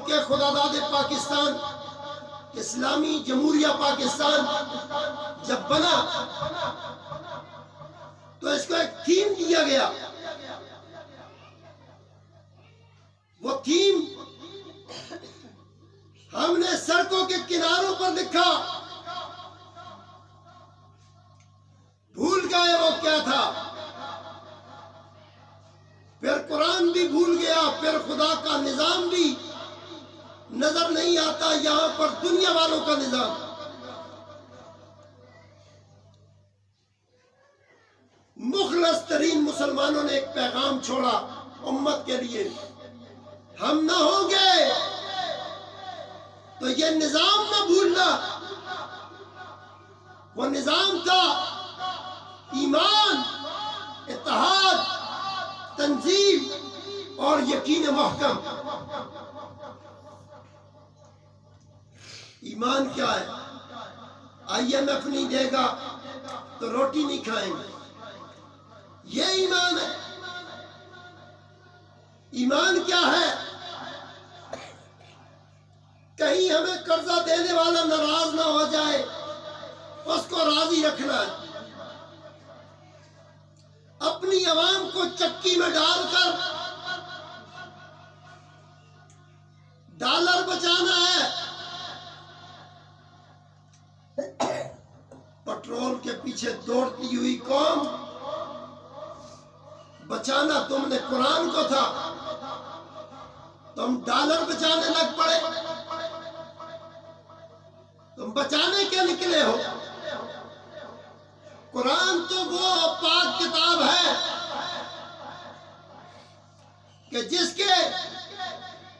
ملک خدا داد پاکستان اسلامی جمہوریہ پاکستان جب بنا تو اس کو ایک تھیم دیا گیا. وہ تھیم ہم نے سڑکوں کے کناروں پر لکھا، بھول گئے وہ کیا تھا. پھر قرآن بھی بھول گیا، پھر خدا کا نظام بھی نظر نہیں آتا، یہاں پر دنیا والوں کا نظام. مخلص ترین مسلمانوں نے ایک پیغام چھوڑا امت کے لیے، ہم نہ ہوں گے تو یہ نظام نہ بھولنا. وہ نظام تھا ایمان، اتحاد، تنظیم اور یقین محکم. ایمان کیا ہے؟ IMF نہیں دے گا تو روٹی نہیں کھائیں گے، یہ ایمان ہے. ایمان کیا ہے؟ کہیں ہمیں قرضہ دینے والا ناراض نہ ہو جائے، اس کو راضی رکھنا ہے. اپنی عوام کو چکی میں ڈال کر ڈالر بچانا ہے. پٹرول کے پیچھے دوڑتی ہوئی قوم، بچانا تم نے قرآن کو تھا، تم ڈالر بچانے لگ پڑے. تم بچانے کے نکلے ہو. قرآن تو وہ پاک کتاب ہے کہ جس کے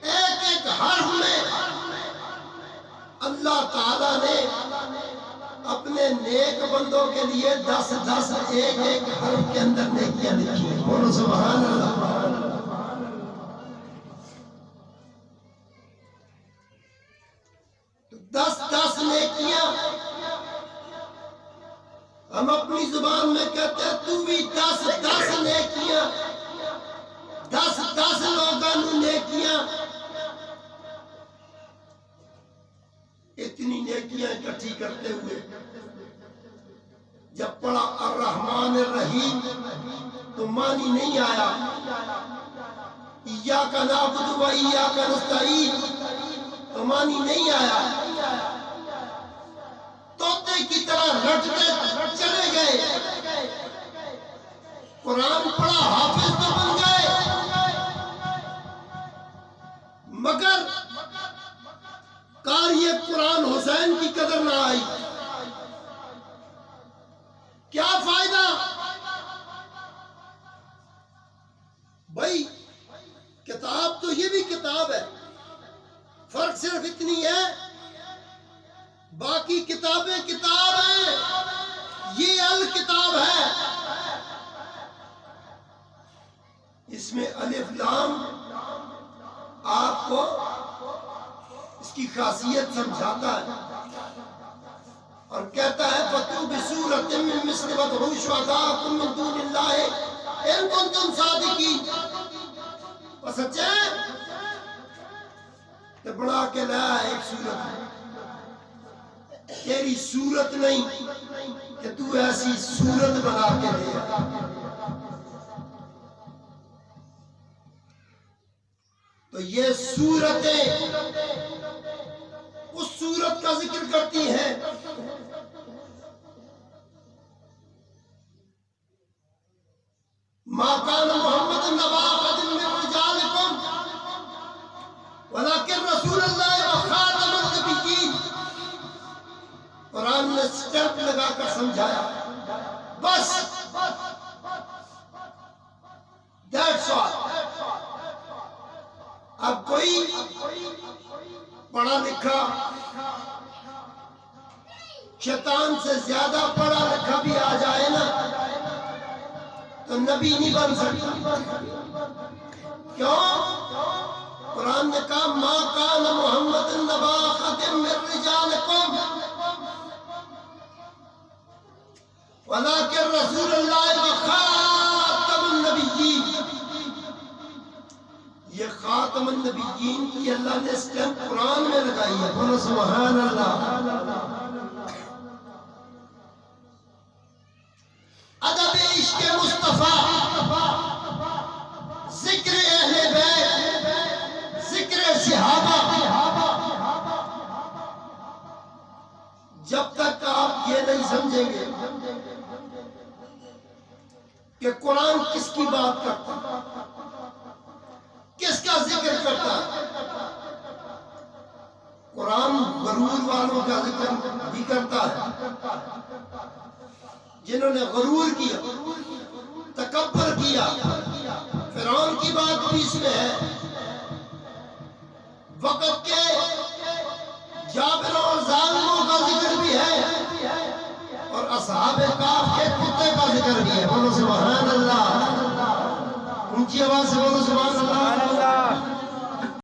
ایک ایک حرف میں اللہ تعالیٰ نے اپنے نیک بندوں کے لیے 10 ایک ایک حرف کے اندر نیکیاں لکھی ہیں. بولو سبحان اللہ. تو 10 نیکیاں ہم اپنی زبان میں کہتے ہیں، تو بھی 10 نیکیاں، 10 لوگوں نیکیاں. اتنی نیکیاں اکٹھی کرتے ہوئے جب پڑھا الرحمن الرحیم تو معنی نہیں آیا. ایاک نعبد و ایاک نستعین تو معنی نہیں آیا. طوطے کی طرح رٹتے چلے گئے. قرآن پڑھا، حافظ تو بن گئے، مگر قاری قرآن حسین کی قدر نہ آئی. کیا فائدہ؟ بھائی کتاب تو یہ بھی کتاب ہے، فرق صرف اتنی ہے باقی کتابیں کتاب ہیں، یہ الکتاب ہے. اس میں الف لام آپ کو اس کی خاصیت سمجھاتا ہے اور کہتا ہے فَتُوا بِسُورَةٍ مِّن مِّثْلِ وَادْعُوا شُهَدَاءَكُم مِّن دُونِ اللَّهِ إِن كُنتُمْ صَادِقِينَ. اور سچے کہ بنا کے لایا ایک صورت، تیری صورت نہیں کہ تو ایسی صورت بنا کے لے. تو یہ صورتیں اس صورت کا ذکر کرتی ہیں. ما كان محمد نبا أحد من رجالكم ولكن رسول الله وخاتم النبيين. قرآن نے اسٹیمپ لگا کر سمجھایا، بس دیٹس آل. اب کوئی پڑھا لکھا، شیطان سے زیادہ پڑھا لکھا بھی آ جائے نا تو نبی نہیں بن سکتا. کیوں؟ قرآن نے کہا ما کان محمد نبا أحد من رجالکم ولكن رسول اللہ وخاتم النبیین. یہ خاتم النبیین کی اللہ نے اسٹیمپ قرآن میں لگائی ہے، بولو سبحان اللہ۔ ادب عشق مصطفیٰ، ذکر اہل بیت، ذکر صحابہ، جب تک آپ یہ نہیں سمجھیں گے کہ قرآن کس کی بات کرتا ہے، کس کا ذکر کرتا ہے۔ قرآن غرور والوں کا ذکر بھی کرتا ہے، جنہوں نے غرور کیا، تکبر کیا۔ فرعون کی بات بھی اس میں ہے، وقت کے جابروں اور ظالموں کا ذکر بھی ہے، اور اصحاب کہف کے کتے کا ذکر بھی ہے، بولو سبحان اللہ۔ اونچی آواز سے بولو سبحان اللہ۔